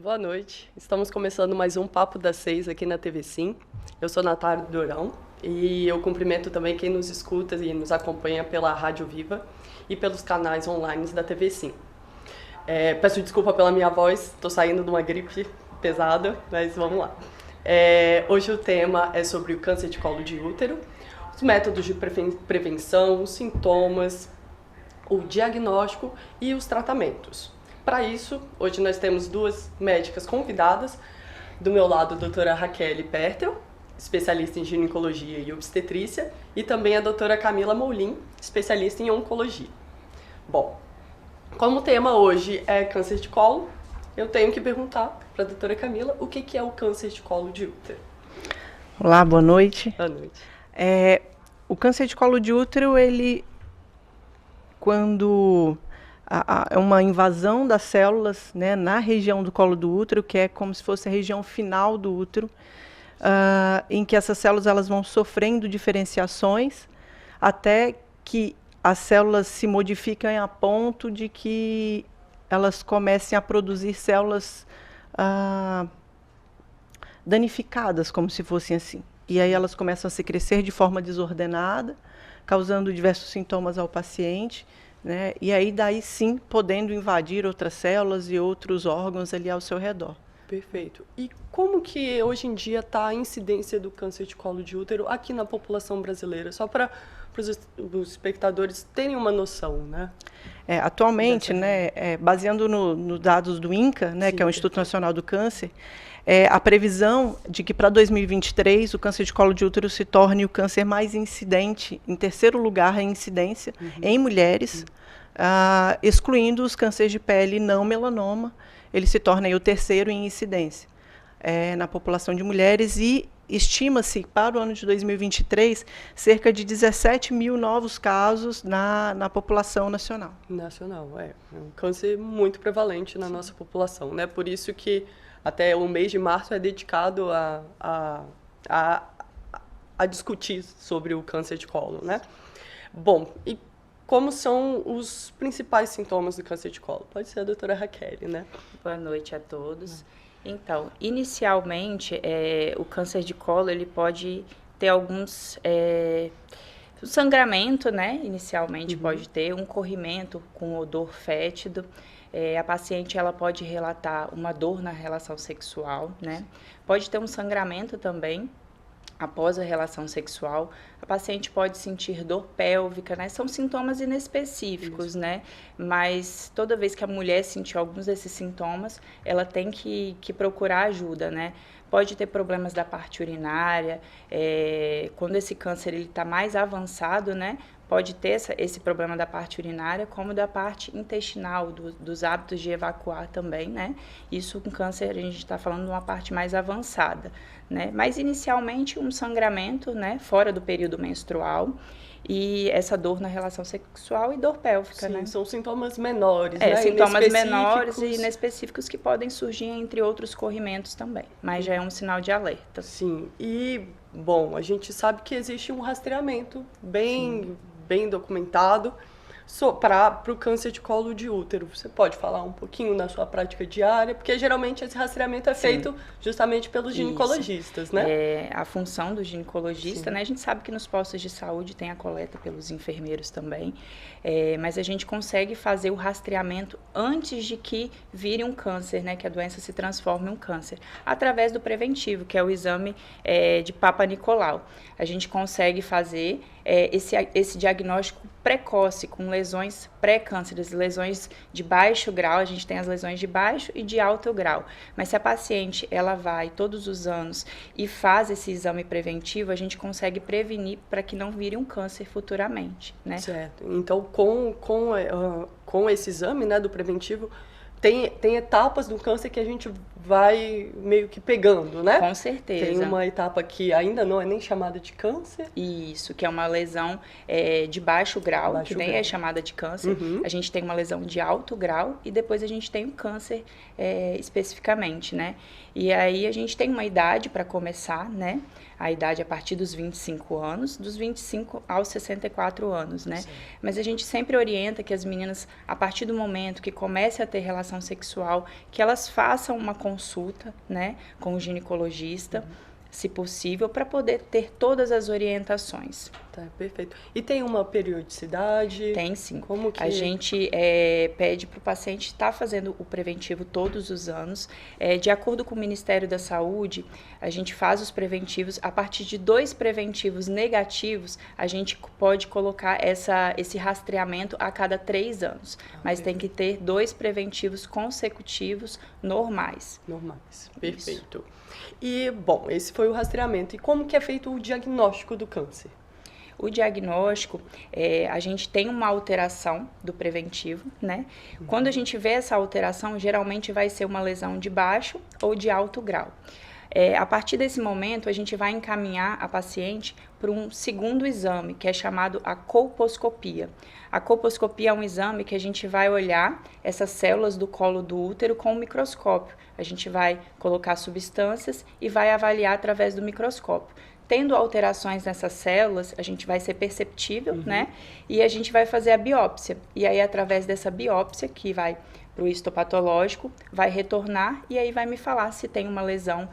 Boa noite. Estamos começando mais um Papo das 6 aqui na TV Sim. Eu sou Natália Durão e eu cumprimento também quem nos escuta e nos acompanha pela Rádio Viva e pelos canais online da TV Sim. Peço desculpa pela minha voz, estou saindo de uma gripe pesada, mas vamos lá. Hoje o tema é sobre o câncer de colo de útero, os métodos de prevenção, os sintomas, o diagnóstico e os tratamentos. Para isso, hoje nós temos duas médicas convidadas. Do meu lado, a doutora Raquel Pertel, especialista em ginecologia e obstetrícia, e também a doutora Camila Moulin, especialista em oncologia. Bom, como o tema hoje é câncer de colo, eu tenho que perguntar para a doutora Camila o que é o câncer de colo de útero. Olá, boa noite. Boa noite. O câncer de colo de útero, quando é uma invasão das células, né, na região do colo do útero, que é como se fosse a região final do útero, em que essas células elas vão sofrendo diferenciações até que as células se modificam a ponto de que elas comecem a produzir células danificadas, como se fossem assim. E aí elas começam a se crescer de forma desordenada, causando diversos sintomas ao paciente, né? E aí daí sim podendo invadir outras células e outros órgãos ali ao seu redor. Perfeito. E como que hoje em dia está a incidência do câncer de colo de útero aqui na população brasileira? Só para os espectadores terem uma noção, né? Atualmente, né, baseando nos dados do INCA, né, sim, que é o Instituto Nacional do Câncer, a previsão de que para 2023 o câncer de colo de útero se torne o câncer mais incidente, em terceiro lugar em incidência, em mulheres, excluindo os cânceres de pele não melanoma, ele se torna aí o terceiro em incidência na população de mulheres e estima-se para o ano de 2023 cerca de 17 mil novos casos na população nacional. É um câncer muito prevalente na nossa população, né? Por isso que até o mês de março é dedicado a discutir sobre o câncer de colo, né? Bom, e como são os principais sintomas do câncer de colo? Pode ser a doutora Raquel, né? Boa noite a todos. Então, inicialmente, o câncer de colo, ele pode ter alguns... sangramento, né? Inicialmente pode ter um corrimento com odor fétido. A paciente ela pode relatar uma dor na relação sexual, né? Pode ter um sangramento também após a relação sexual. A paciente pode sentir dor pélvica, né? São sintomas inespecíficos, né? Mas toda vez que a mulher sentir alguns desses sintomas, ela tem que procurar ajuda, né? Pode ter problemas da parte urinária, quando esse câncer está mais avançado, né? Pode ter esse problema da parte urinária, como da parte intestinal, dos hábitos de evacuar também, né? Isso com câncer, a gente está falando de uma parte mais avançada, né? Mas inicialmente um sangramento, né? Fora do período menstrual e essa dor na relação sexual e dor pélvica, sim, né? São sintomas menores, né? Sintomas menores e inespecíficos que podem surgir entre outros corrimentos também, mas já é um sinal de alerta. Sim, e, bom, a gente sabe que existe um rastreamento bem documentado para o câncer de colo de útero. Você pode falar um pouquinho na sua prática diária? Porque geralmente esse rastreamento é feito justamente pelos ginecologistas, né? A função do ginecologista, né? A gente sabe que nos postos de saúde tem a coleta pelos enfermeiros também, mas a gente consegue fazer o rastreamento antes de que vire um câncer, né? Que a doença se transforme em um câncer, através do preventivo, que é o exame de Papa Nicolau. A gente consegue fazer esse diagnóstico precoce, com lesões pré-cânceres, lesões de baixo grau. A gente tem as lesões de baixo e de alto grau. Mas se a paciente ela vai todos os anos e faz esse exame preventivo, a gente consegue prevenir para que não vire um câncer futuramente, né? Certo. Então, com esse exame, né, do preventivo, tem etapas do câncer que a gente vai meio que pegando, né? Com certeza. Tem uma etapa que ainda não é nem chamada de câncer. Isso, que é uma lesão de baixo grau, que nem é chamada de câncer. A gente tem uma lesão de alto grau e depois a gente tem o câncer especificamente, né? E aí a gente tem uma idade para começar, né? a idade a partir dos 25 anos, dos 25 aos 64 anos, né? Sim. Mas a gente sempre orienta que as meninas, a partir do momento que comecem a ter relação sexual, que elas façam uma consulta, né, com o ginecologista, se possível, para poder ter todas as orientações. Tá, perfeito. E tem uma periodicidade? Tem sim. Como que... A gente pede para o paciente estar fazendo o preventivo todos os anos. De acordo com o Ministério da Saúde, a gente faz os preventivos. A partir de 2 preventivos negativos, a gente pode colocar esse rastreamento a cada 3 anos. Mas tem que ter 2 preventivos consecutivos normais. Normais, perfeito. Isso. E, bom, esse foi o rastreamento. E como que é feito o diagnóstico do câncer? O diagnóstico, a gente tem uma alteração do preventivo, né? Quando a gente vê essa alteração, geralmente vai ser uma lesão de baixo ou de alto grau. A partir desse momento, a gente vai encaminhar a paciente para um segundo exame, que é chamado a colposcopia. A colposcopia é um exame que a gente vai olhar essas células do colo do útero com um microscópio. A gente vai colocar substâncias e vai avaliar através do microscópio. Tendo alterações nessas células, a gente vai ser perceptível, né? E a gente vai fazer a biópsia. E aí, através dessa biópsia, que vai para o histopatológico, vai retornar e aí vai me falar se tem uma lesão,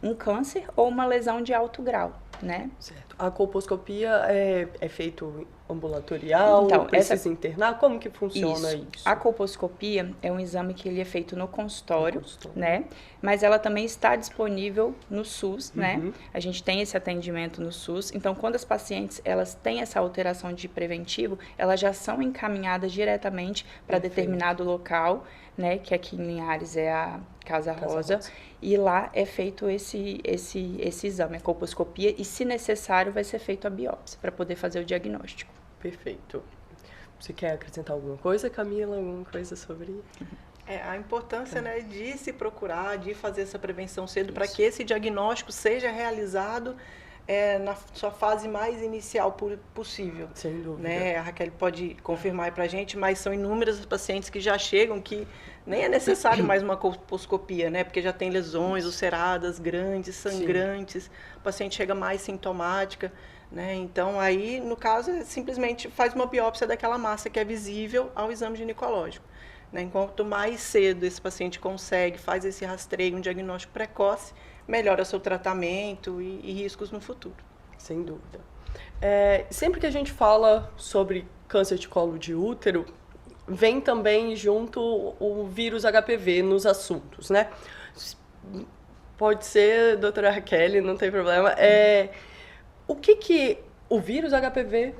um câncer ou uma lesão de alto grau, né? Certo. A colposcopia é feito ambulatorial? Então, precisa internar? Como que funciona isso? A colposcopia é um exame que ele é feito no consultório, né? Mas ela também está disponível no SUS, né? A gente tem esse atendimento no SUS. Então, quando as pacientes elas têm essa alteração de preventivo, elas já são encaminhadas diretamente para determinado local, né? Que aqui em Linhares é a Casa Rosa. E lá é feito esse exame, a colposcopia, e se necessário vai ser feito a biópsia para poder fazer o diagnóstico. Perfeito. Você quer acrescentar alguma coisa, Camila? Alguma coisa sobre... A importância, né, de se procurar, de fazer essa prevenção cedo, para que esse diagnóstico seja realizado na sua fase mais inicial possível. Sem dúvida. Né? A Raquel pode confirmar aí para a gente, mas são inúmeras as pacientes que já chegam que nem é necessário mais uma colposcopia, né? Porque já tem lesões ulceradas, grandes, sangrantes, o paciente chega mais sintomática, né? Então, aí, no caso, simplesmente faz uma biópsia daquela massa que é visível ao exame ginecológico. Né? Quanto mais cedo esse paciente consegue, faz esse rastreio, um diagnóstico precoce, melhora seu tratamento e riscos no futuro. Sem dúvida. Sempre que a gente fala sobre câncer de colo de útero, vem também junto o vírus HPV nos assuntos, né? Pode ser, doutora Raquel, não tem problema. O que o vírus HPV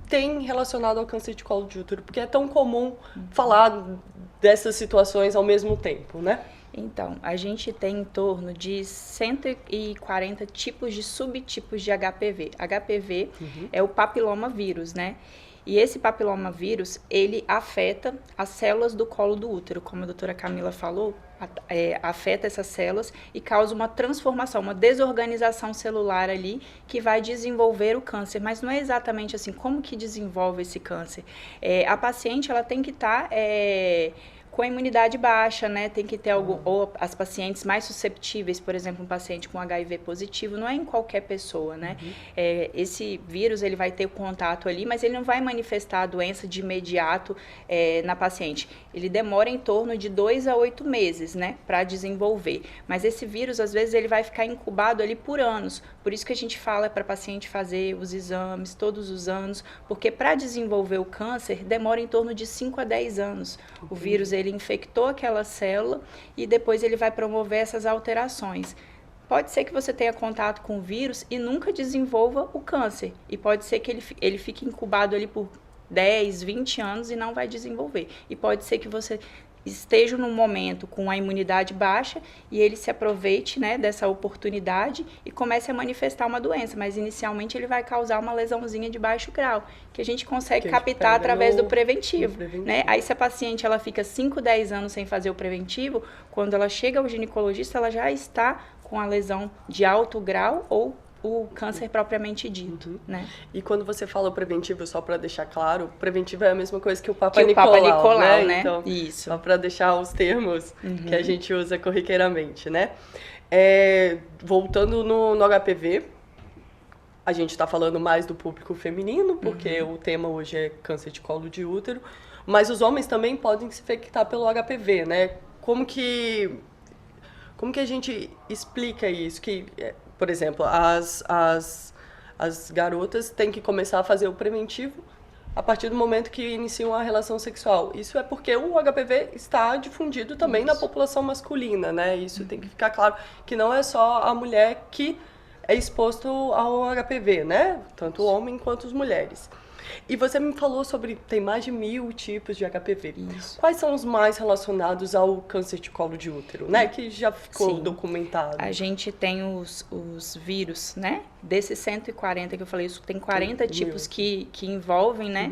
tem relacionado ao câncer de colo de útero? Porque é tão comum falar dessas situações ao mesmo tempo, né? Então, a gente tem em torno de 140 tipos de subtipos de HPV. HPV é o papilomavírus, né? E esse papilomavírus, ele afeta as células do colo do útero, como a doutora Camila falou, afeta essas células e causa uma transformação, uma desorganização celular ali que vai desenvolver o câncer. Mas não é exatamente assim, como que desenvolve esse câncer? A paciente, ela tem que estar... com a imunidade baixa, né? Tem que ter ou as pacientes mais susceptíveis, por exemplo, um paciente com HIV positivo, não é em qualquer pessoa, né? Esse vírus, ele vai ter contato ali, mas ele não vai manifestar a doença de imediato na paciente. Ele demora em torno de 2 a 8 meses, né? Para desenvolver. Mas esse vírus, às vezes, ele vai ficar incubado ali por anos. Por isso que a gente fala para a paciente fazer os exames todos os anos, porque para desenvolver o câncer, demora em torno de 5 a 10 anos. O vírus, ele infectou aquela célula e depois ele vai promover essas alterações. Pode ser que você tenha contato com o vírus e nunca desenvolva o câncer. E pode ser que ele fique incubado ali por 10, 20 anos e não vai desenvolver. E pode ser que você esteja num momento com a imunidade baixa e ele se aproveite, né, dessa oportunidade e comece a manifestar uma doença, mas inicialmente ele vai causar uma lesãozinha de baixo grau, que a gente consegue captar através do preventivo, né? Aí se a paciente ela fica 5, 10 anos sem fazer o preventivo, quando ela chega ao ginecologista, ela já está com a lesão de alto grau ou o câncer propriamente dito, né? E quando você fala preventivo, só para deixar claro, preventivo é a mesma coisa que o Papa Nicolau, né? Então, isso. Só para deixar os termos que a gente usa corriqueiramente, né? Voltando no HPV, a gente está falando mais do público feminino, porque o tema hoje é câncer de colo de útero, mas os homens também podem se infectar pelo HPV, né? Como que a gente explica isso? Que, por exemplo, as garotas têm que começar a fazer o preventivo a partir do momento que iniciam a relação sexual. Isso é porque o HPV está difundido também na população masculina, né? Isso tem que ficar claro, que não é só a mulher que é exposto ao HPV, né? Tanto o homem quanto as mulheres. E você me falou sobre, tem mais de 1000 tipos de HPV. Isso. Quais são os mais relacionados ao câncer de colo de útero, né? Que já ficou documentado. A gente tem os vírus, né? Desses 140 que eu falei, isso tem 40 tipos que envolvem, né?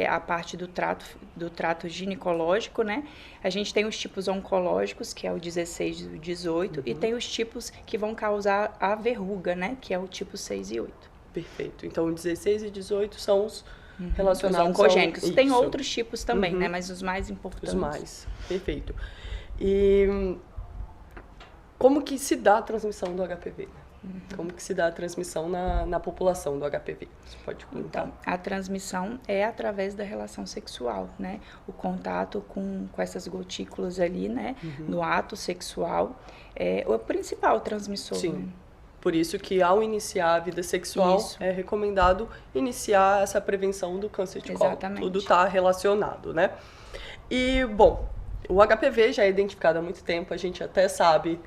A parte do trato ginecológico, né? A gente tem os tipos oncológicos, que é o 16 e o 18, e tem os tipos que vão causar a verruga, né? Que é o tipo 6 e 8. Perfeito. Então, 16 e 18 são os relacionados os oncogênicos. Tem isso. outros tipos também, né? Mas os mais importantes. Os mais. Perfeito. E como que se dá a transmissão do HPV? Como que se dá a transmissão na população do HPV? Você pode comentar? Então, a transmissão é através da relação sexual, né? O contato com essas gotículas ali, né? No ato sexual é o principal transmissor. Sim. Né? Por isso que ao iniciar a vida sexual é recomendado iniciar essa prevenção do câncer de colo. Tudo está relacionado, né? E, bom, o HPV já é identificado há muito tempo, a gente até sabe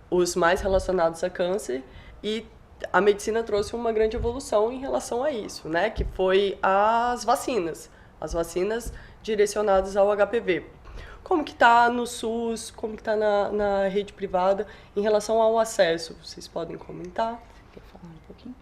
os mais relacionados a câncer e a medicina trouxe uma grande evolução em relação a isso, né? Que foi as vacinas direcionadas ao HPV. Como que está no SUS, como que está na rede privada em relação ao acesso? Vocês podem comentar? Quer falar um pouquinho?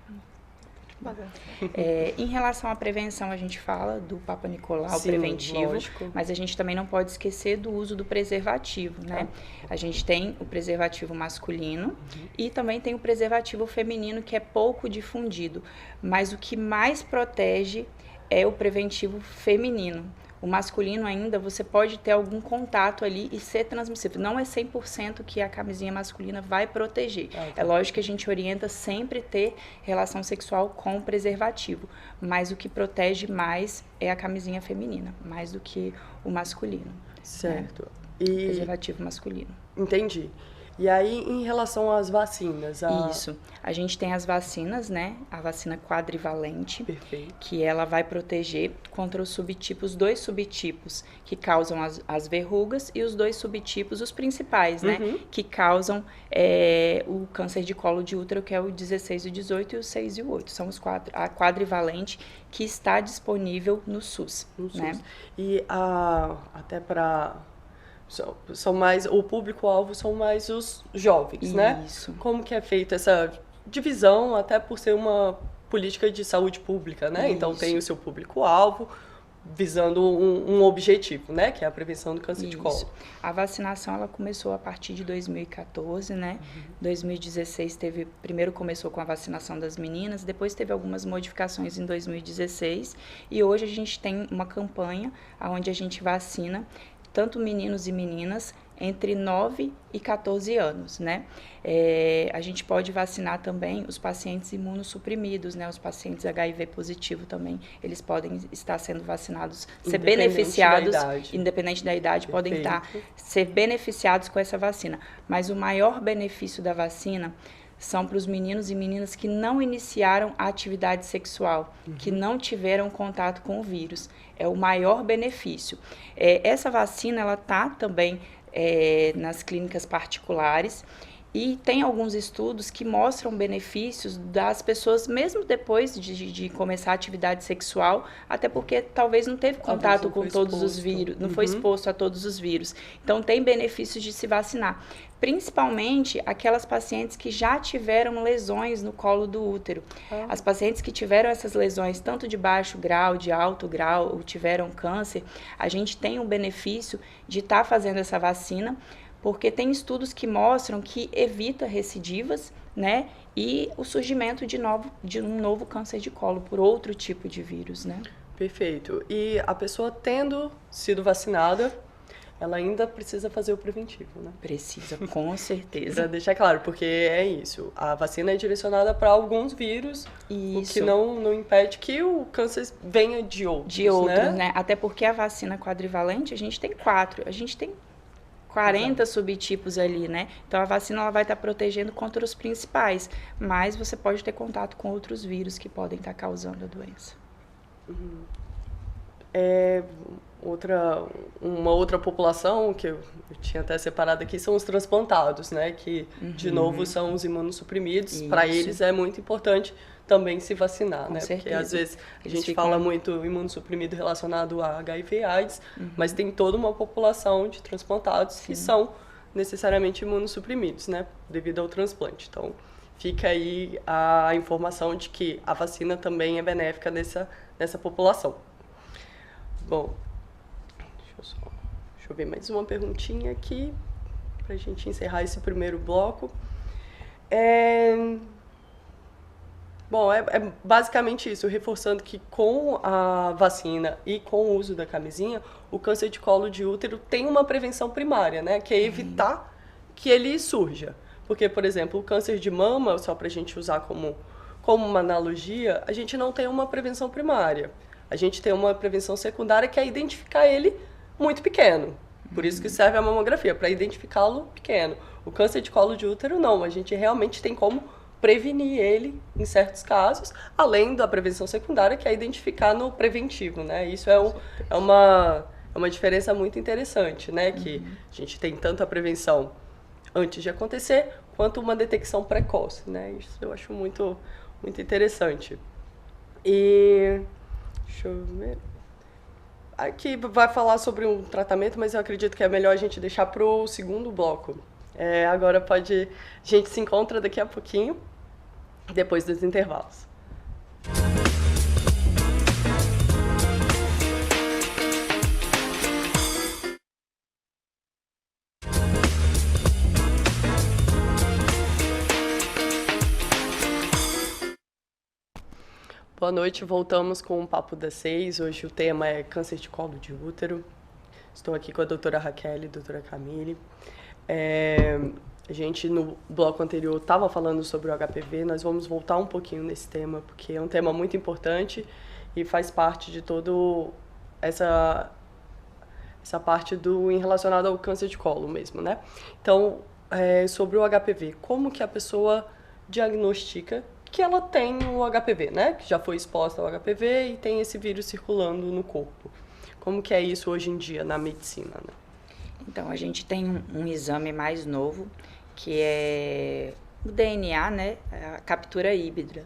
Em relação à prevenção, a gente fala do Papa Nicolau preventivo, mas a gente também não pode esquecer do uso do preservativo, né? A gente tem o preservativo masculino e também tem o preservativo feminino, que é pouco difundido, mas o que mais protege é o preventivo feminino. O masculino ainda, você pode ter algum contato ali e ser transmissível. Não é 100% que a camisinha masculina vai proteger. É lógico que a gente orienta sempre ter relação sexual com preservativo. Mas o que protege mais é a camisinha feminina, mais do que o masculino. Certo. Né? Preservativo masculino. Entendi. E aí, em relação às vacinas? Isso. A gente tem as vacinas, né? A vacina quadrivalente. Perfeito. Que ela vai proteger contra os subtipos, 2 subtipos que causam as verrugas e os 2 subtipos, os principais, né? Que causam o câncer de colo de útero, que é o 16 e o 18 e o 6 e o 8. São os a quadrivalente que está disponível no SUS. Né? E até para... São mais, o público-alvo são mais os jovens, né? Isso. Como que é feita essa divisão, até por ser uma política de saúde pública, né? Isso. Então tem o seu público-alvo visando um objetivo, né? Que é a prevenção do câncer de colo. A vacinação, ela começou a partir de 2014, né? 2016 primeiro começou com a vacinação das meninas, depois teve algumas modificações em 2016 e hoje a gente tem uma campanha onde a gente vacina tanto meninos e meninas entre 9 e 14 anos, né? A gente pode vacinar também os pacientes imunossuprimidos, né? Os pacientes HIV positivo também, eles podem estar sendo vacinados, ser beneficiados, independente da idade, podem ser beneficiados com essa vacina. Mas o maior benefício da vacina são para os meninos e meninas que não iniciaram a atividade sexual, que não tiveram contato com o vírus. É o maior benefício. Essa vacina, ela está também nas clínicas particulares e tem alguns estudos que mostram benefícios das pessoas, mesmo depois de começar a atividade sexual, até porque talvez não teve contato com todos os vírus, não foi exposto a todos os vírus. Então, tem benefícios de se vacinar. Principalmente aquelas pacientes que já tiveram lesões no colo do útero. As pacientes que tiveram essas lesões, tanto de baixo grau, de alto grau, ou tiveram câncer, a gente tem o benefício de estar fazendo essa vacina, porque tem estudos que mostram que evita recidivas, né? E o surgimento de um novo câncer de colo por outro tipo de vírus, né? Perfeito. E a pessoa tendo sido vacinada, ela ainda precisa fazer o preventivo, né? Precisa, com certeza. Para deixar claro, porque é isso. A vacina é direcionada para alguns vírus, Isso. o que não impede que o câncer venha de outros, né? Até porque a vacina quadrivalente, a gente tem 4. A gente tem 40 subtipos ali, né? Então, a vacina ela vai estar protegendo contra os principais, mas você pode ter contato com outros vírus que podem estar causando a doença. Uma outra população que eu tinha até separado aqui são os transplantados, né? Que, de novo, são os imunossuprimidos. Para eles é muito importante também se vacinar, Com né? certeza. Porque, às vezes, a gente fala muito imunossuprimido relacionado a HIV AIDS, mas tem toda uma população de transplantados que são necessariamente imunossuprimidos, né? Devido ao transplante. Então, fica aí a informação de que a vacina também é benéfica nessa população. Bom, deixa eu ver mais uma perguntinha aqui, para a gente encerrar esse primeiro bloco. Bom, é basicamente isso, reforçando que com a vacina e com o uso da camisinha, o câncer de colo de útero tem uma prevenção primária, né? Que é evitar que ele surja. Porque, por exemplo, o câncer de mama, só para a gente usar como uma analogia, a gente não tem uma prevenção primária. A gente tem uma prevenção secundária que é identificar ele muito pequeno. Por isso que serve a mamografia, para identificá-lo pequeno. O câncer de colo de útero, não. A gente realmente tem como prevenir ele em certos casos, além da prevenção secundária, que é identificar no preventivo, né? Isso é uma diferença muito interessante, né? Que a gente tem tanto a prevenção antes de acontecer, quanto uma detecção precoce, né? Isso eu acho muito, muito interessante. E deixa eu ver. Aqui vai falar sobre um tratamento, mas eu acredito que é melhor a gente deixar para o segundo bloco. Agora a gente se encontra daqui a pouquinho, depois dos intervalos. Boa noite, voltamos com o Papo das 6. Hoje o tema é câncer de colo de útero. Estou aqui com a doutora Raquel e a doutora Camille. A gente, no bloco anterior, estava falando sobre o HPV. Nós vamos voltar um pouquinho nesse tema, porque é um tema muito importante e faz parte de todo essa parte em relacionado ao câncer de colo mesmo, né? Então, sobre o HPV, como que a pessoa diagnostica que ela tem o HPV, né? Que já foi exposta ao HPV e tem esse vírus circulando no corpo. Como que é isso hoje em dia na medicina, né? Então, a gente tem um exame mais novo, que é o DNA, né? A captura híbrida.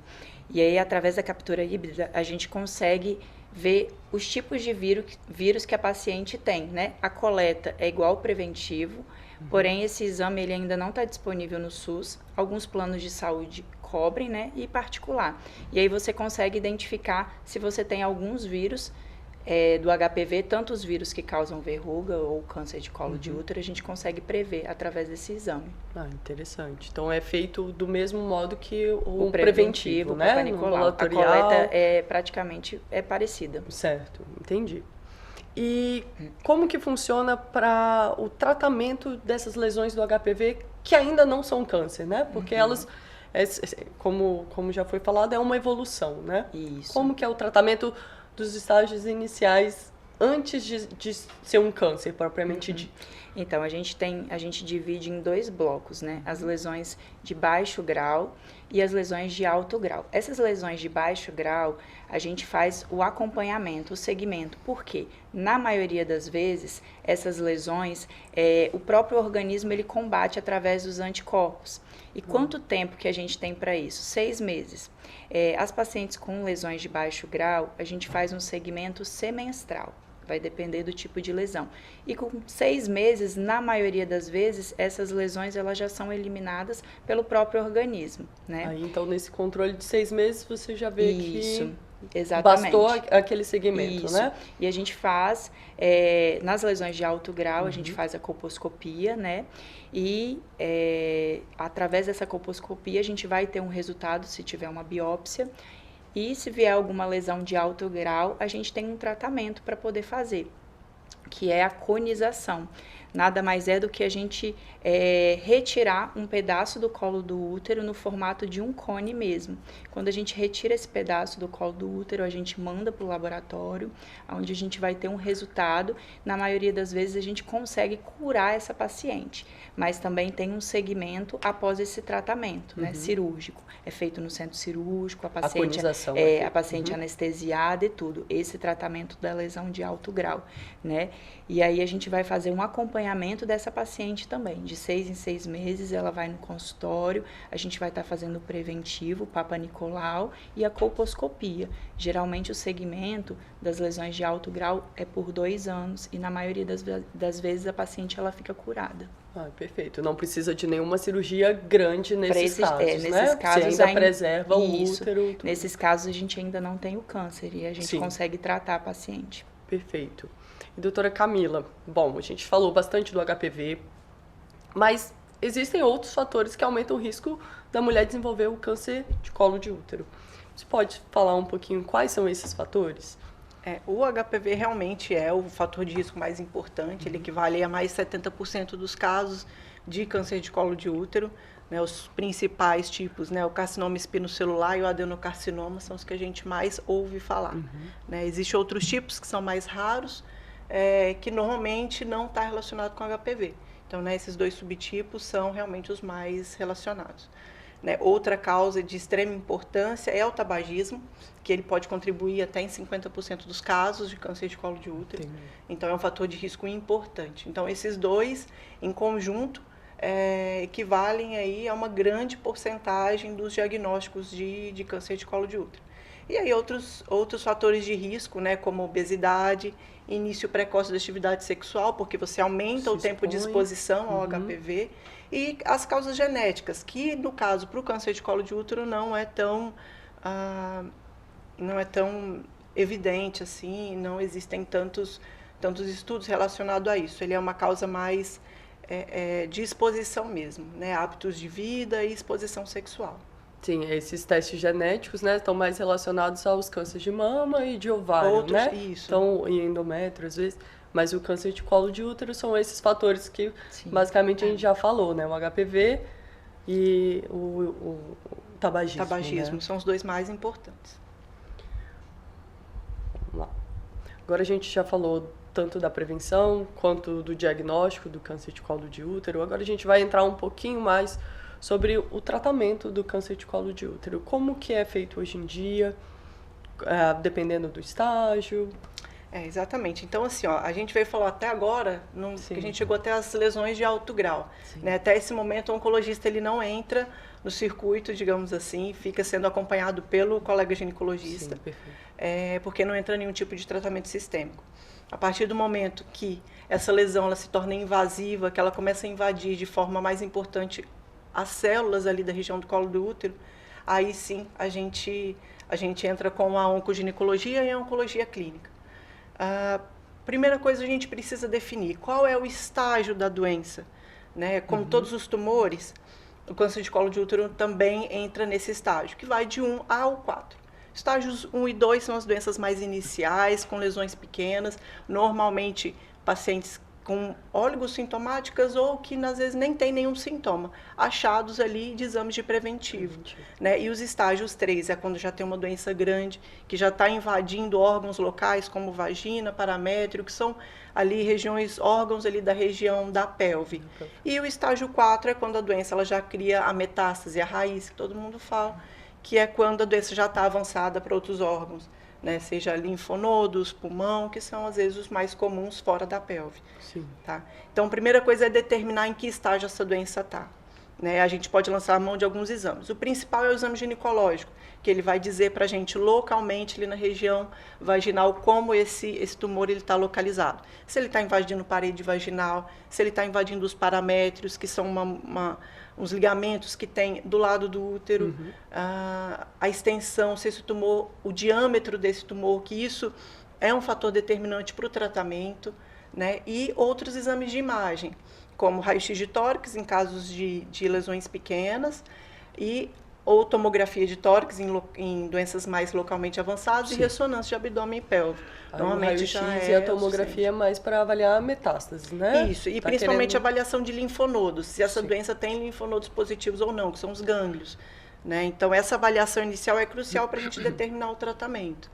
E aí, através da captura híbrida, a gente consegue ver os tipos de vírus que a paciente tem, né? A coleta é igual ao preventivo, porém, esse exame ele ainda não está disponível no SUS. Alguns planos de saúde cobrem, né? E particular. E aí você consegue identificar se você tem alguns vírus do HPV, tanto os vírus que causam verruga ou câncer de colo de útero, a gente consegue prever através desse exame. Interessante. Então, é feito do mesmo modo que o preventivo, né? A coleta praticamente é parecida. Certo, entendi. E como que funciona para o tratamento dessas lesões do HPV que ainda não são câncer, né? Porque elas, como já foi falado, é uma evolução, né? Isso. Como que é o tratamento dos estágios iniciais antes de ser um câncer propriamente dito? Então, a gente divide em 2 blocos, né? As lesões de baixo grau e as lesões de alto grau. Essas lesões de baixo grau, a gente faz o acompanhamento, o segmento. Por quê? Na maioria das vezes, essas lesões, o próprio organismo ele combate através dos anticorpos. E quanto tempo que a gente tem para isso? 6 meses. As pacientes com lesões de baixo grau, a gente faz um segmento semestral. Vai depender do tipo de lesão. E com 6 meses, na maioria das vezes, essas lesões elas já são eliminadas pelo próprio organismo, né? Aí, então, nesse controle de 6 meses, você já vê que exatamente. Bastou aquele segmento, né? E a gente faz, nas lesões de alto grau, a gente faz a colposcopia, né? E através dessa colposcopia, a gente vai ter um resultado se tiver uma biópsia. E se vier alguma lesão de alto grau, a gente tem um tratamento para poder fazer. que é a conização. Nada mais é do que a gente retirar um pedaço do colo do útero no formato de um cone mesmo. Quando a gente retira esse pedaço do colo do útero, a gente manda para o laboratório, onde a gente vai ter um resultado. Na maioria das vezes, a gente consegue curar essa paciente, mas também tem um segmento após esse tratamento, né, cirúrgico. É feito no centro cirúrgico, a paciente anestesiada e tudo. Esse tratamento da lesão de alto grau, né? E aí a gente vai fazer um acompanhamento dessa paciente também. De 6 em 6 meses, ela vai no consultório, a gente vai estar fazendo o preventivo, o Papa Nicolau e a colposcopia. Geralmente o segmento das lesões de alto grau é por 2 anos e na maioria das vezes a paciente ela fica curada. Ah, perfeito. Não precisa de nenhuma cirurgia grande nesses casos, nesses né? casos você ainda preserva o útero. Tudo. Nesses casos a gente ainda não tem o câncer e a gente consegue tratar a paciente. Perfeito. E doutora Camila, bom, a gente falou bastante do HPV, mas existem outros fatores que aumentam o risco da mulher desenvolver o câncer de colo de útero. Você pode falar um pouquinho quais são esses fatores? O HPV realmente é o fator de risco mais importante, ele equivale a mais de 70% dos casos de câncer de colo de útero. Né, os principais tipos, né, o carcinoma espinocelular e o adenocarcinoma são os que a gente mais ouve falar. Né, existem outros tipos que são mais raros, que normalmente não está relacionado com HPV. Então, né, esses 2 subtipos são realmente os mais relacionados. Né, outra causa de extrema importância é o tabagismo, que ele pode contribuir até em 50% dos casos de câncer de colo de útero. Sim. Então, é um fator de risco importante. Então, esses 2, em conjunto, equivalem aí a uma grande porcentagem dos diagnósticos de câncer de colo de útero. E aí outros fatores de risco, né, como obesidade, início precoce da atividade sexual, porque você aumenta o tempo de exposição ao HPV, e as causas genéticas, que no caso para o câncer de colo de útero não é tão evidente assim, não existem tantos estudos relacionados a isso. Ele é uma causa mais de exposição mesmo, né, hábitos de vida e exposição sexual. Sim, esses testes genéticos, né, estão mais relacionados aos cânceres de mama e de ovário, né? Isso. Então, e endométrio, às vezes. Mas o câncer de colo de útero são esses fatores que, basicamente, a gente já falou, né? O HPV e o tabagismo. Tabagismo, né? São os 2 mais importantes. Vamos lá. Agora a gente já falou tanto da prevenção quanto do diagnóstico do câncer de colo de útero. Agora a gente vai entrar um pouquinho mais sobre o tratamento do câncer de colo de útero. Como que é feito hoje em dia, dependendo do estágio? Exatamente. Então, assim, a gente veio falar até agora, que a gente chegou até as lesões de alto grau. Né? Até esse momento, o oncologista ele não entra no circuito, digamos assim, fica sendo acompanhado pelo colega ginecologista, porque não entra nenhum tipo de tratamento sistêmico. A partir do momento que essa lesão ela se torna invasiva, que ela começa a invadir de forma mais importante as células ali da região do colo do útero, aí sim a gente entra com a oncoginecologia e a oncologia clínica. Primeira coisa, a gente precisa definir qual é o estágio da doença. Né? Como todos os tumores, o câncer de colo de útero também entra nesse estágio, que vai de 1 ao 4. Estágios 1 e 2 são as doenças mais iniciais, com lesões pequenas, normalmente pacientes com oligossintomáticas ou que às vezes nem tem nenhum sintoma, achados ali de exames de preventivo. Né? E os estágios 3 é quando já tem uma doença grande, que já está invadindo órgãos locais como vagina, paramétrio, que são ali órgãos ali da região da pelve. E o estágio 4 é quando a doença ela já cria a metástase, a raiz, que todo mundo fala, que é quando a doença já está avançada para outros órgãos. Né, seja linfonodos, pulmão, que são às vezes os mais comuns fora da pelve. Sim. Tá? Então, a primeira coisa é determinar em que estágio essa doença está. Né? A gente pode lançar a mão de alguns exames. O principal é o exame ginecológico, que ele vai dizer para a gente localmente, ali na região vaginal, como esse tumor está localizado. Se ele está invadindo parede vaginal, se ele está invadindo os paramétrios, que são uns ligamentos que tem do lado do útero, a extensão, se esse tumor, o diâmetro desse tumor, que isso é um fator determinante para o tratamento, né? E outros exames de imagem, como raio-x de tórax, em casos de lesões pequenas, e ou tomografia de tórax em doenças mais localmente avançadas e ressonância de abdômen e pelve. Normalmente o raio-x e a tomografia é mais para avaliar metástases, né? Isso, e principalmente a avaliação de linfonodos, se essa doença tem linfonodos positivos ou não, que são os gânglios. Né? Então, essa avaliação inicial é crucial para a gente determinar o tratamento.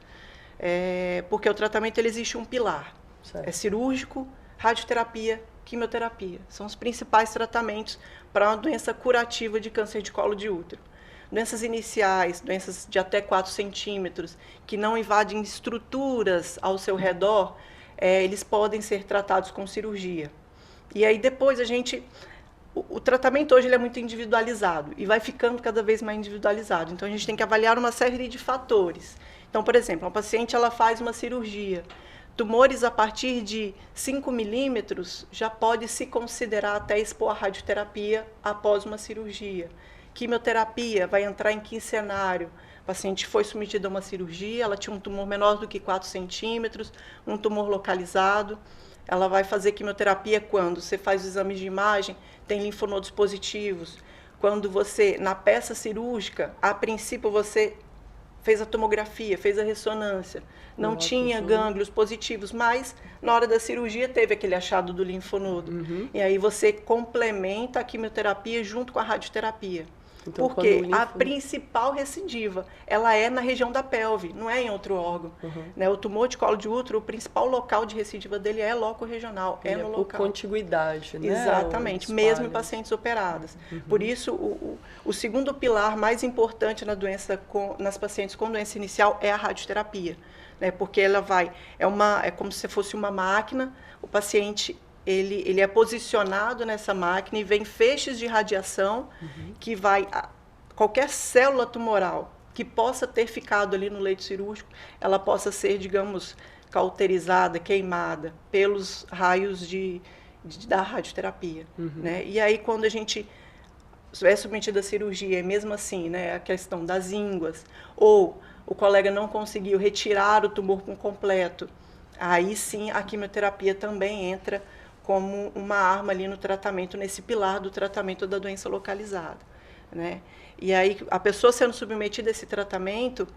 Porque o tratamento ele existe um pilar. Certo. É cirúrgico, radioterapia, quimioterapia. São os principais tratamentos para uma doença curativa de câncer de colo de útero. Doenças iniciais, doenças de até 4 centímetros, que não invadem estruturas ao seu redor, eles podem ser tratados com cirurgia. E aí depois o tratamento hoje ele é muito individualizado e vai ficando cada vez mais individualizado. Então a gente tem que avaliar uma série de fatores. Então, por exemplo, uma paciente ela faz uma cirurgia. Tumores a partir de 5 milímetros já pode se considerar até expor a radioterapia após uma cirurgia. Quimioterapia vai entrar em quincenário. A paciente foi submetida a uma cirurgia, ela tinha um tumor menor do que 4 centímetros, um tumor localizado. Ela vai fazer quimioterapia quando você faz o exame de imagem, tem linfonodos positivos. Quando você, na peça cirúrgica, a princípio você fez a tomografia, fez a ressonância, não tinha gânglios positivos, mas na hora da cirurgia teve aquele achado do linfonodo. E aí você complementa a quimioterapia junto com a radioterapia. Então, porque a principal recidiva, ela é na região da pelve, não é em outro órgão. Né? O tumor de colo de útero, o principal local de recidiva dele é loco-regional, é no local. Por contiguidade, né? Exatamente, mesmo em pacientes operadas. Por isso, o segundo pilar mais importante na doença nas pacientes com doença inicial é a radioterapia. Né? Porque ela é como se fosse uma máquina, o paciente ele é posicionado nessa máquina e vem feixes de radiação que qualquer célula tumoral que possa ter ficado ali no leito cirúrgico, ela possa ser, digamos, cauterizada, queimada pelos raios da radioterapia. Né? E aí, quando a gente é submetido à cirurgia, e mesmo assim, né, a questão das ínguas, ou o colega não conseguiu retirar o tumor por completo, aí sim a quimioterapia também entra como uma arma ali no tratamento, nesse pilar do tratamento da doença localizada. Né? E aí, a pessoa sendo submetida a esse tratamento,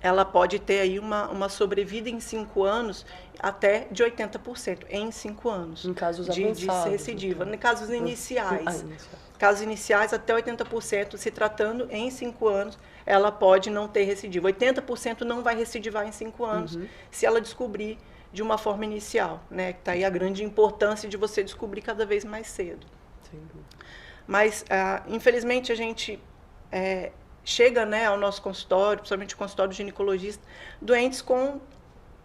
ela pode ter aí uma sobrevida em 5 anos até de 80%, em 5 anos. Em casos avançados. De ser recidiva. Em casos iniciais. Casos iniciais, até 80%, se tratando em 5 anos, ela pode não ter recidiva. 80% não vai recidivar em 5 anos, se ela descobrir de uma forma inicial, né? Está aí a grande importância de você descobrir cada vez mais cedo. Sem dúvida. Mas, infelizmente, a gente chega, né, ao nosso consultório, principalmente o consultório do ginecologista, doentes com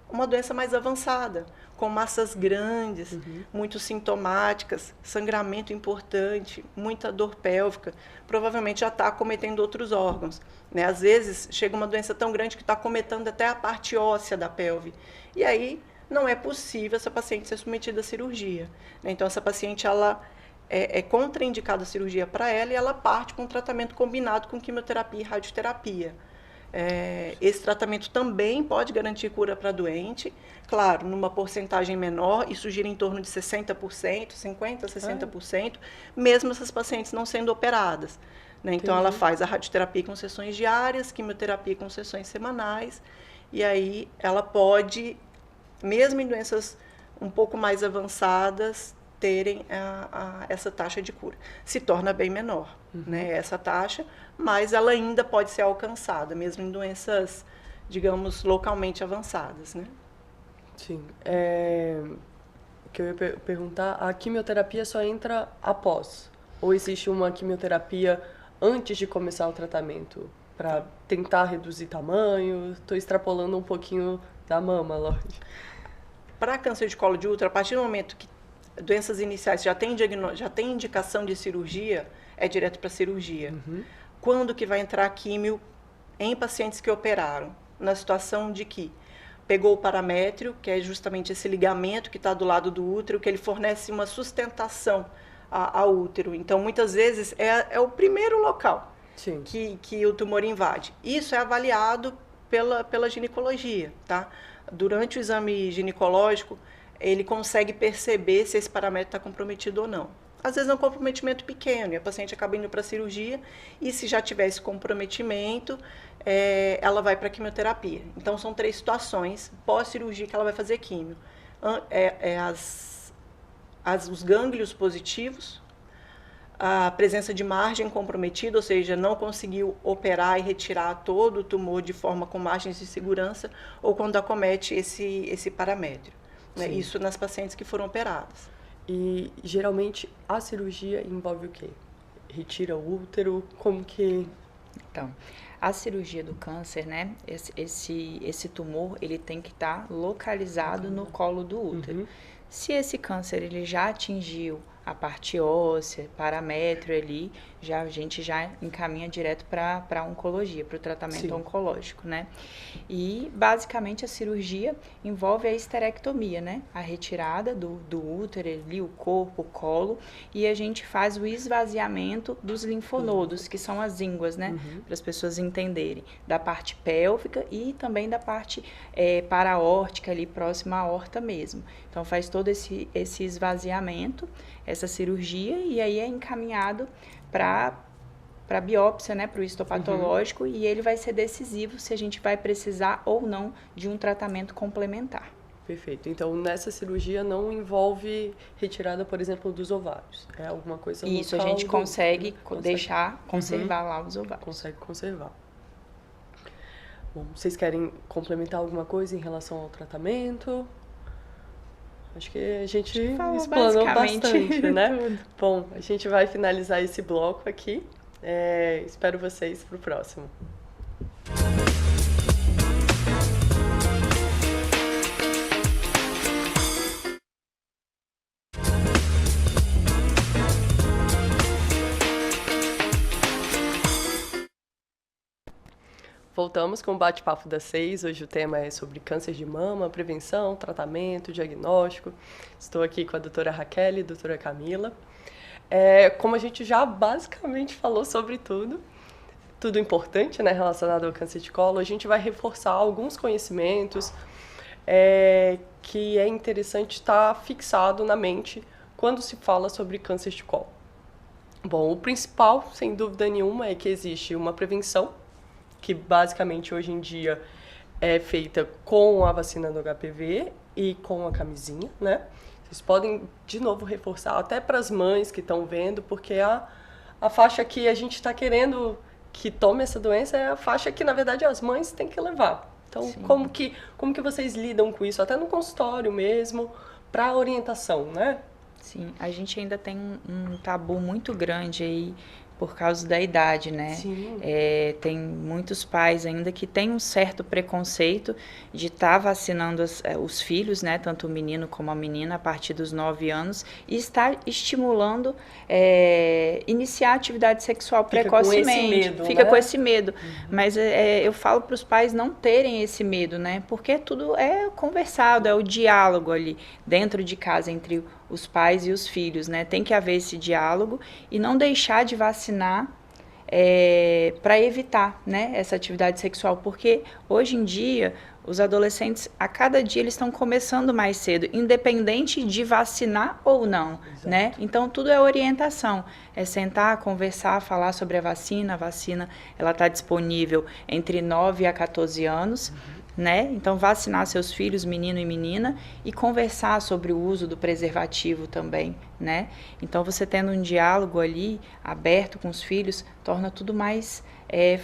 uma doença mais avançada, com massas grandes, muito sintomáticas, sangramento importante, muita dor pélvica, provavelmente já está acometendo outros órgãos. Né? Às vezes, chega uma doença tão grande que está acometendo até a parte óssea da pelve. E aí, não é possível essa paciente ser submetida à cirurgia. Né? Então, essa paciente, ela é contraindicada a cirurgia para ela e ela parte com um tratamento combinado com quimioterapia e radioterapia. Esse tratamento também pode garantir cura para a doente, claro, numa porcentagem menor, isso gira em torno de 60%, 50%, 60%, mesmo essas pacientes não sendo operadas. Né? Então, ela faz a radioterapia com sessões diárias, quimioterapia com sessões semanais, e aí ela pode, mesmo em doenças um pouco mais avançadas, terem essa taxa de cura. Se torna bem menor, né, essa taxa, mas ela ainda pode ser alcançada, mesmo em doenças, digamos, localmente avançadas. Né? Sim. O que eu ia perguntar, a quimioterapia só entra após? Ou existe uma quimioterapia antes de começar o tratamento? Para tentar reduzir tamanho? Estou extrapolando um pouquinho da mama, lógico. Para câncer de colo de útero, a partir do momento que doenças iniciais já tem indicação de cirurgia, é direto para cirurgia. Quando que vai entrar químio em pacientes que operaram? Na situação de que pegou o paramétrio, que é justamente esse ligamento que está do lado do útero, que ele fornece uma sustentação ao útero. Então, muitas vezes, é o primeiro local que o tumor invade. Isso é avaliado pela ginecologia. Tá? Durante o exame ginecológico, ele consegue perceber se esse paramétrio está comprometido ou não. às vezes é um comprometimento pequeno, e a paciente acaba indo para a cirurgia, e se já tiver esse comprometimento, ela vai para a quimioterapia. Então, são 3 situações pós-cirurgia que ela vai fazer químio. Os gânglios positivos, a presença de margem comprometida, ou seja, não conseguiu operar e retirar todo o tumor de forma com margens de segurança, ou quando acomete esse paramétrio. Né? Isso nas pacientes que foram operadas. E, geralmente, a cirurgia envolve o quê? Retira o útero? Como que... Então, a cirurgia do câncer, né? Esse tumor, ele tem que estar localizado no colo do útero. Se esse câncer ele já atingiu a parte óssea, paramétrio ali, a gente já encaminha direto para a oncologia, para o tratamento oncológico, né? E, basicamente, a cirurgia envolve a esterectomia, né? A retirada do útero ali, o corpo, o colo, e a gente faz o esvaziamento dos linfonodos, que são as ínguas, né? Para as pessoas entenderem, da parte pélvica e também da parte paraórtica ali, próxima à aorta mesmo. Então, faz todo esse esvaziamento, essa cirurgia, e aí é encaminhado para biópsia, né, para o histopatológico, e ele vai ser decisivo se a gente vai precisar ou não de um tratamento complementar. Perfeito. Então, nessa cirurgia não envolve retirada, por exemplo, dos ovários. É alguma coisa local. Isso, a gente consegue conservar lá os ovários. Consegue conservar. Bom, vocês querem complementar alguma coisa em relação ao tratamento? Acho que a gente explanou bastante, né? Tudo. Bom, a gente vai finalizar esse bloco aqui. Espero vocês para o próximo. Voltamos com o bate-papo das 6. Hoje o tema é sobre câncer de mama, prevenção, tratamento, diagnóstico. Estou aqui com a doutora Raquel e a doutora Camila. Como a gente já basicamente falou sobre tudo importante, né, relacionado ao câncer de colo, a gente vai reforçar alguns conhecimentos que é interessante estar fixado na mente quando se fala sobre câncer de colo. Bom, o principal, sem dúvida nenhuma, é que existe uma prevenção, que basicamente hoje em dia é feita com a vacina do HPV e com a camisinha, né? Vocês podem, de novo, reforçar até para as mães que estão vendo, porque a faixa que a gente está querendo que tome essa doença é a faixa que, na verdade, as mães têm que levar. Então, como que vocês lidam com isso? Até no consultório mesmo, para orientação, né? Sim, a gente ainda tem um tabu muito grande aí, por causa da idade, né? Sim. Tem muitos pais ainda que têm um certo preconceito de estar vacinando os filhos, né? Tanto o menino como a menina, a partir dos 9 anos, e estar estimulando iniciar a atividade sexual precocemente. Fica com esse medo. Mas eu falo para os pais não terem esse medo, né? Porque tudo é conversado, é o diálogo ali dentro de casa entre os pais e os filhos, né? Tem que haver esse diálogo e não deixar de vacinar para evitar, né, essa atividade sexual, porque hoje em dia os adolescentes, a cada dia eles estão começando mais cedo, independente de vacinar ou não, né? Então tudo é orientação, é sentar, conversar, falar sobre a vacina ela está disponível entre 9 a 14 anos, né? Então, vacinar seus filhos, menino e menina, e conversar sobre o uso do preservativo também, né? Então, você tendo um diálogo ali, aberto com os filhos, torna tudo mais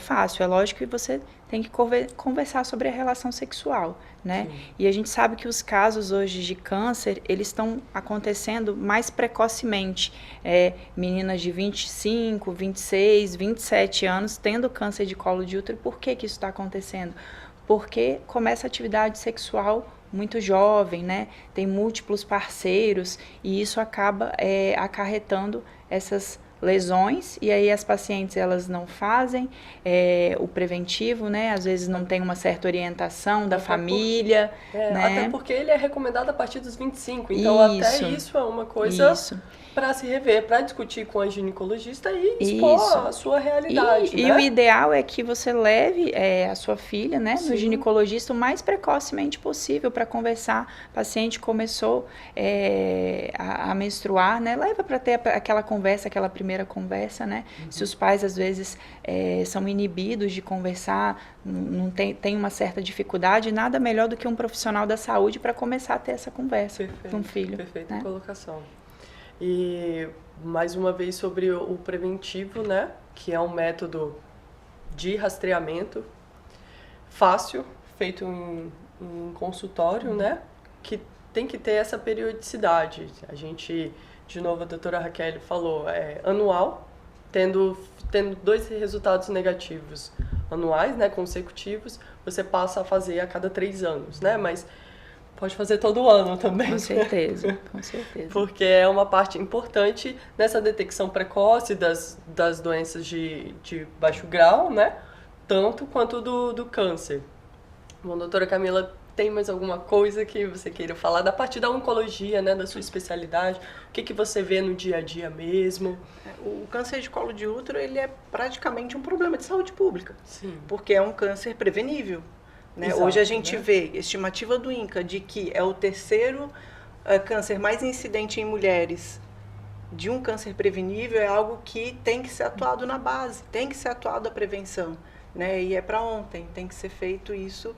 fácil. É lógico que você tem que conversar sobre a relação sexual, né? Sim. E a gente sabe que os casos hoje de câncer, eles estão acontecendo mais precocemente. Meninas de 25, 26, 27 anos tendo câncer de colo de útero. Por que isso está acontecendo? Porque começa a atividade sexual muito jovem, né? Tem múltiplos parceiros e isso acaba acarretando essas lesões, e aí as pacientes elas não fazem o preventivo, né? Às vezes não tem uma certa orientação da família, né? Até porque ele é recomendado a partir dos 25, então até isso é uma coisa para se rever, para discutir com a ginecologista e expor a sua realidade, e o ideal é que você leve a sua filha, né, no ginecologista o mais precocemente possível para conversar. O paciente começou a menstruar, né, leva para ter aquela conversa, aquela primeira conversa, né? Se os pais às vezes são inibidos de conversar, não tem uma certa dificuldade, nada melhor do que um profissional da saúde para começar a ter essa conversa com o filho. Perfeita, né? Colocação. E mais uma vez sobre o preventivo, né? Que é um método de rastreamento fácil, feito em consultório, né? Que tem que ter essa periodicidade. A gente, de novo, a doutora Raquel falou, anual, tendo 2 resultados negativos anuais, né? Consecutivos, você passa a fazer a cada 3 anos, né? Mas pode fazer todo ano também. Com certeza, com certeza. Porque é uma parte importante nessa detecção precoce das doenças de baixo grau, né? Tanto quanto do câncer. Bom, doutora Camila, tem mais alguma coisa que você queira falar da parte da oncologia, né? Da sua especialidade? O que você vê no dia a dia mesmo? O câncer de colo de útero, ele é praticamente um problema de saúde pública. Sim. Porque é um câncer prevenível. Né? Exato, hoje a gente vê estimativa do INCA de que é o terceiro câncer mais incidente em mulheres de um câncer prevenível, é algo que tem que ser atuado na base, tem que ser atuado a prevenção, né? E é para ontem, tem que ser feito isso,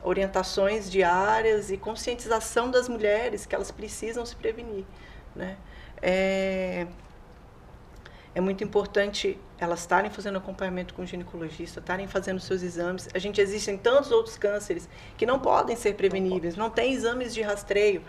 orientações diárias e conscientização das mulheres que elas precisam se prevenir, né? É muito importante elas estarem fazendo acompanhamento com o ginecologista, estarem fazendo seus exames. Existem tantos outros cânceres que não podem ser preveníveis, não tem exames de rastreio.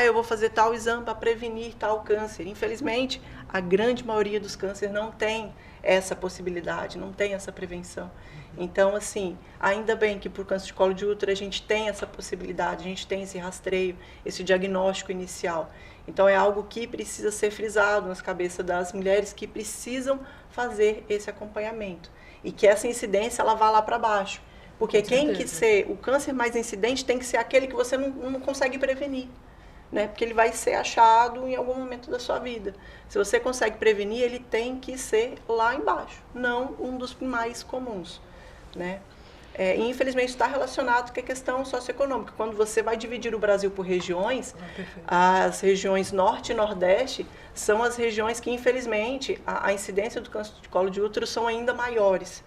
Eu vou fazer tal exame para prevenir tal câncer. Infelizmente, a grande maioria dos cânceres não tem essa possibilidade, não tem essa prevenção. Então, assim, ainda bem que por câncer de colo de útero a gente tem essa possibilidade, a gente tem esse rastreio, esse diagnóstico inicial. Então, é algo que precisa ser frisado nas cabeças das mulheres que precisam fazer esse acompanhamento. E que essa incidência, ela vá lá para baixo. Porque o câncer mais incidente tem que ser aquele que você não consegue prevenir. Né? Porque ele vai ser achado em algum momento da sua vida. Se você consegue prevenir, ele tem que ser lá embaixo, não um dos mais comuns. Né? E infelizmente está relacionado com a questão socioeconômica. Quando você vai dividir o Brasil por regiões, as regiões norte e nordeste são as regiões que, infelizmente, a incidência do câncer de colo de útero são ainda maiores.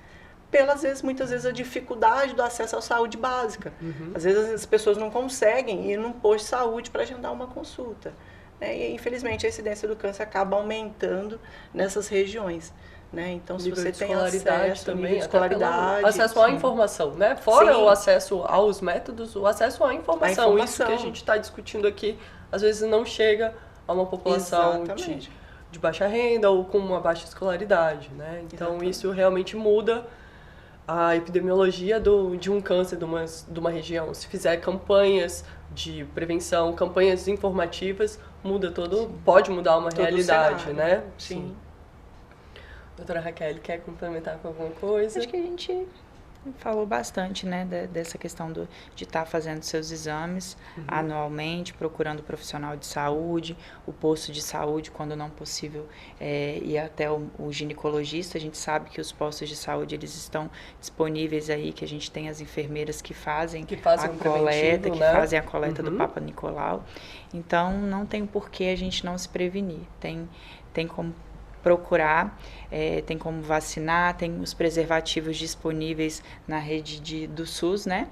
Muitas vezes, a dificuldade do acesso à saúde básica. Às vezes as pessoas não conseguem ir num posto de saúde para agendar uma consulta. Né? E, infelizmente, a incidência do câncer acaba aumentando nessas regiões. Né? Então, se você tem acesso também, escolaridade, acesso à informação, né? Fora o acesso aos métodos, o acesso à informação. Isso que a gente está discutindo aqui, às vezes não chega a uma população de baixa renda ou com uma baixa escolaridade, né? Então, isso realmente muda a epidemiologia de um câncer de uma região. Se fizer campanhas de prevenção, campanhas informativas, pode mudar uma realidade, né? Sim. Doutora Raquel, quer complementar com alguma coisa? Acho que a gente falou bastante, né, dessa questão de estar fazendo seus exames anualmente, procurando o profissional de saúde, o posto de saúde, quando não possível, ir até o ginecologista. A gente sabe que os postos de saúde, eles estão disponíveis aí, que a gente tem as enfermeiras que fazem a coleta, fazem a coleta do Papa Nicolau. Então, não tem por que a gente não se prevenir. Tem como procurar, tem como vacinar, tem os preservativos disponíveis na rede do SUS, né?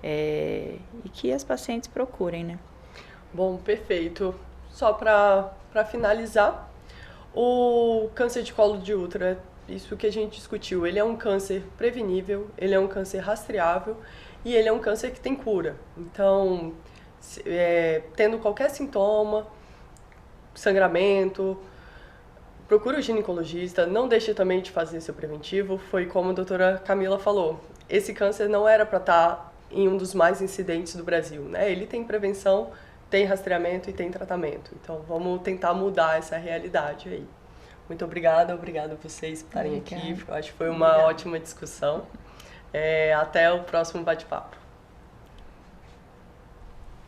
E que as pacientes procurem, né? Bom, perfeito. Só para finalizar, o câncer de colo de útero, isso que a gente discutiu, ele é um câncer prevenível, ele é um câncer rastreável e ele é um câncer que tem cura. Então, tendo qualquer sintoma, sangramento, procure o ginecologista, não deixe também de fazer seu preventivo. Foi como a doutora Camila falou, esse câncer não era para estar em um dos mais incidentes do Brasil, né? Ele tem prevenção, tem rastreamento e tem tratamento. Então, vamos tentar mudar essa realidade aí. Muito obrigada a vocês por estarem aqui. Eu acho que foi uma ótima discussão. Até o próximo bate-papo.